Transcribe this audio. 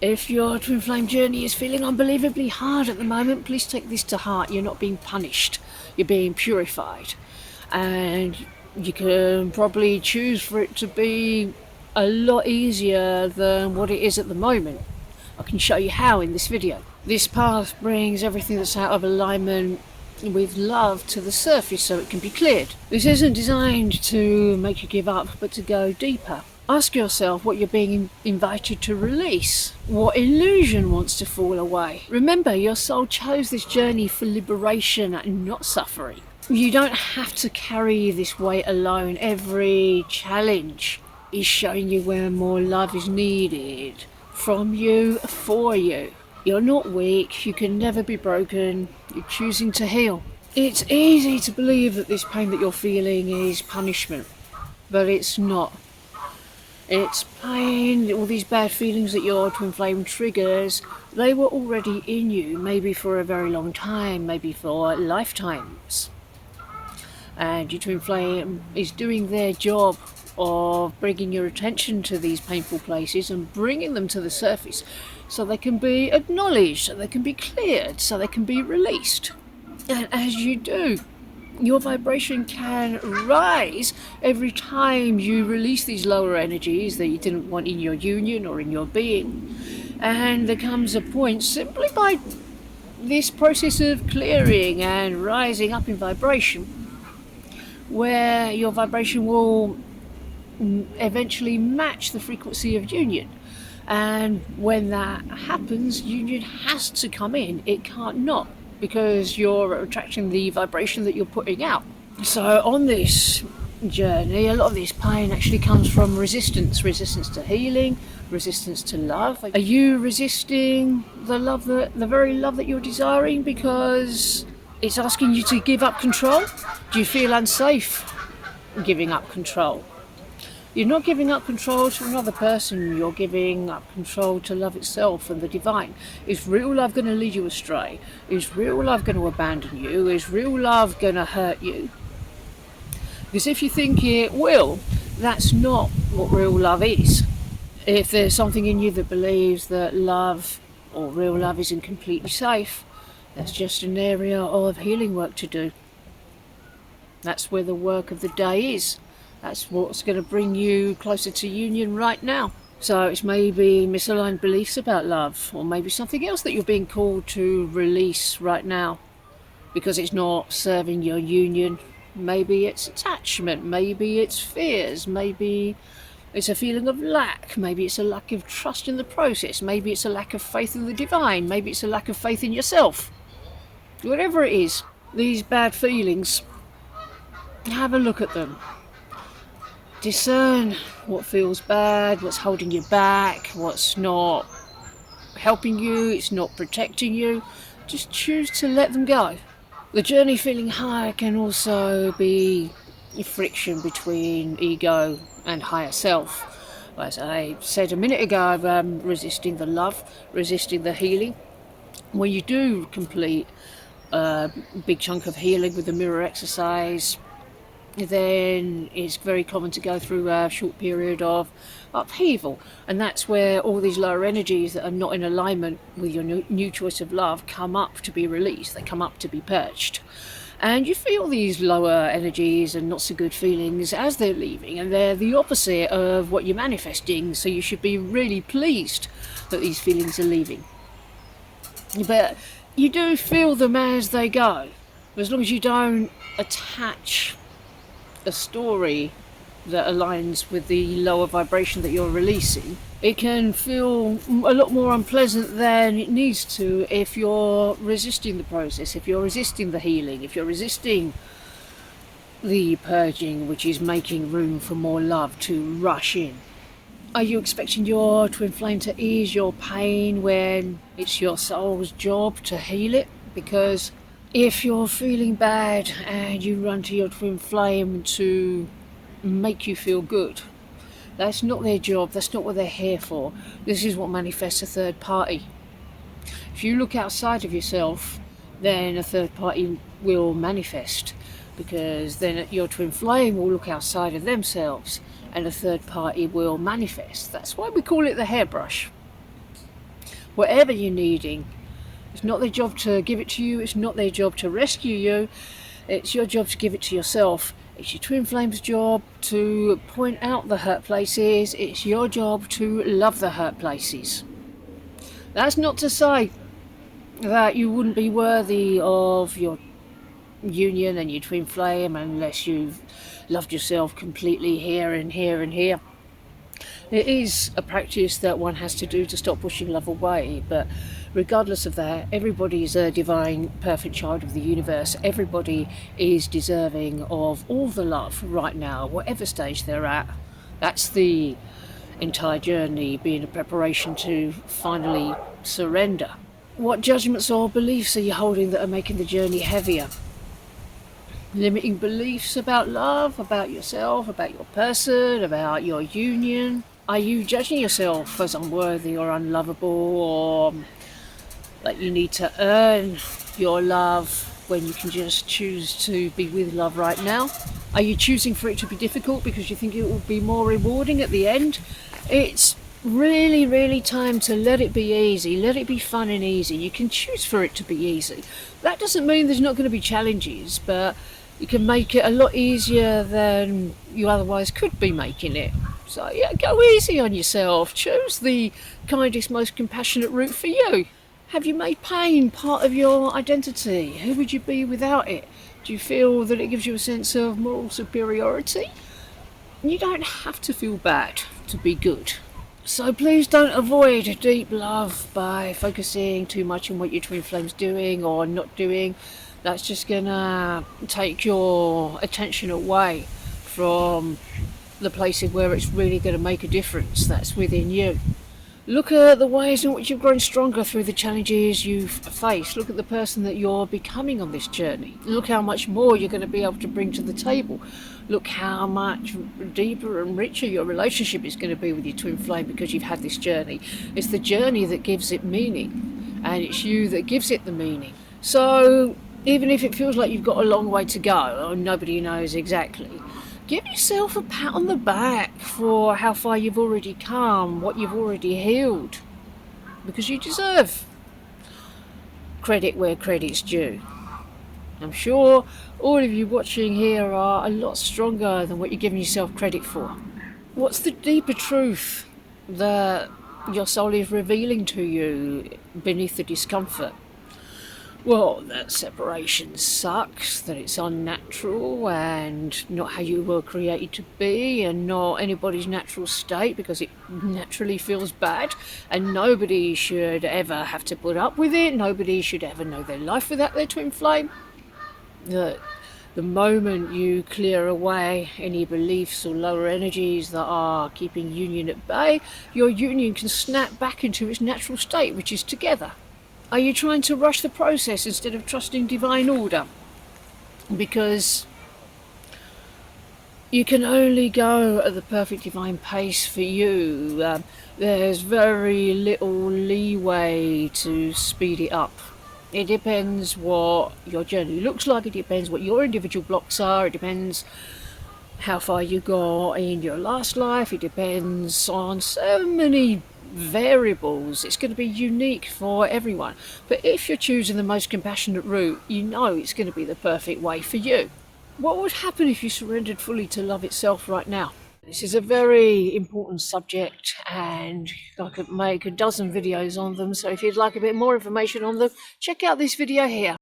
If your twin flame journey is feeling unbelievably hard at the moment, please take this to heart. You're not being punished, you're being purified. And you can probably choose for it to be a lot easier than what it is at the moment. I can show you how in this video. This path brings everything that's out of alignment with love to the surface so it can be cleared. This isn't designed to make you give up, but to go deeper. Ask yourself what you're being invited to release. What illusion wants to fall away? Remember, your soul chose this journey for liberation and not suffering. You don't have to carry this weight alone. Every challenge is showing you where more love is needed from you, for you. You're not weak, you can never be broken, you're choosing to heal. It's easy to believe that this pain that you're feeling is punishment, but it's not. It's pain, all these bad feelings that your twin flame triggers, they were already in you, maybe for a very long time, maybe for lifetimes. And your twin flame is doing their job of bringing your attention to these painful places and bringing them to the surface so they can be acknowledged, so they can be cleared, so they can be released. And as you do, your vibration can rise every time you release these lower energies that you didn't want in your union or in your being. And there comes a point, simply by this process of clearing and rising up in vibration, where your vibration will eventually match the frequency of union. And when that happens, union has to come in. It can't not, because you're attracting the vibration that you're putting out. So on this journey, a lot of this pain actually comes from resistance to healing, resistance to love. Are you resisting the very love that you're desiring because it's asking you to give up control? Do you feel unsafe giving up control? You're not giving up control to another person, you're giving up control to love itself and the divine. Is real love going to lead you astray? Is real love going to abandon you? Is real love going to hurt you? Because if you think it will, that's not what real love is. If there's something in you that believes that love or real love isn't completely safe, that's just an area of healing work to do. That's where the work of the day is. That's what's going to bring you closer to union right now. So it's maybe misaligned beliefs about love, or maybe something else that you're being called to release right now because it's not serving your union. Maybe it's attachment, maybe it's fears, maybe it's a feeling of lack, maybe it's a lack of trust in the process, maybe it's a lack of faith in the divine, maybe it's a lack of faith in yourself. Whatever it is, these bad feelings, have a look at them. Discern what feels bad, what's holding you back, what's not helping you, it's not protecting you. Just choose to let them go. The journey feeling high can also be a friction between ego and higher self. As I said a minute ago, resisting the love, resisting the healing. When you do complete a big chunk of healing with the mirror exercise, then it's very common to go through a short period of upheaval, and that's where all these lower energies that are not in alignment with your new choice of love come up to be released. They come up to be purged, and you feel these lower energies and not so good feelings as they're leaving, and they're the opposite of what you're manifesting, so you should be really pleased that these feelings are leaving. But you do feel them as they go, as long as you don't attach a story that aligns with the lower vibration that you're releasing. It can feel a lot more unpleasant than it needs to if you're resisting the process, if you're resisting the healing, if you're resisting the purging, which is making room for more love to rush in. Are you expecting your twin flame to ease your pain when it's your soul's job to heal it? Because if you're feeling bad and you run to your twin flame to make you feel good, that's not their job, that's not what they're here for. This is what manifests a third party. If you look outside of yourself, then a third party will manifest, because then your twin flame will look outside of themselves and a third party will manifest. That's why we call it the hairbrush. whatever you're needing. It's not their job to give it to you, it's not their job to rescue you, it's your job to give it to yourself. It's your twin flame's job to point out the hurt places, it's your job to love the hurt places. That's not to say that you wouldn't be worthy of your union and your twin flame unless you've loved yourself completely here and here and here. It is a practice that one has to do to stop pushing love away, but regardless of that, everybody is a divine, perfect child of the universe. Everybody is deserving of all the love right now, whatever stage they're at. That's the entire journey, being a preparation to finally surrender. What judgments or beliefs are you holding that are making the journey heavier? Limiting beliefs about love, about yourself, about your person, about your union? Are you judging yourself as unworthy or unlovable, or that you need to earn your love when you can just choose to be with love right now? Are you choosing for it to be difficult because you think it will be more rewarding at the end? It's really time to let it be easy, let it be fun and easy. You can choose for it to be easy. That doesn't mean there's not going to be challenges, but you can make it a lot easier than you otherwise could be making it. So yeah, go easy on yourself. Choose the kindest, most compassionate route for you. Have you made pain part of your identity? Who would you be without it? Do you feel that it gives you a sense of moral superiority? You don't have to feel bad to be good. So please don't avoid deep love by focusing too much on what your twin flame's doing or not doing. That's just gonna take your attention away from the places where it's really going to make a difference. That's within you. Look at the ways in which you've grown stronger through the challenges you've faced. Look at the person that you're becoming on this journey. Look how much more you're going to be able to bring to the table. Look how much deeper and richer your relationship is going to be with your twin flame because you've had this journey. It's the journey that gives it meaning, and it's you that gives it the meaning. So even if it feels like you've got a long way to go, or nobody knows exactly, give yourself a pat on the back for how far you've already come, what you've already healed, because you deserve credit where credit's due. I'm sure all of you watching here are a lot stronger than what you're giving yourself credit for. What's the deeper truth that your soul is revealing to you beneath the discomfort? Well, that separation sucks, that it's unnatural and not how you were created to be and not anybody's natural state, because it naturally feels bad and nobody should ever have to put up with it. Nobody should ever know their life without their twin flame. The moment you clear away any beliefs or lower energies that are keeping union at bay, your union can snap back into its natural state, which is together. Are you trying to rush the process instead of trusting divine order? Because you can only go at the perfect divine pace for you. There's very little leeway to speed it up. It depends what your journey looks like, it depends what your individual blocks are, it depends how far you got in your last life, it depends on so many variables. It's going to be unique for everyone. But if you're choosing the most compassionate route, you know it's going to be the perfect way for you. What would happen if you surrendered fully to love itself right now? This is a very important subject and I could make a dozen videos on them, so if you'd like a bit more information on them, check out this video here.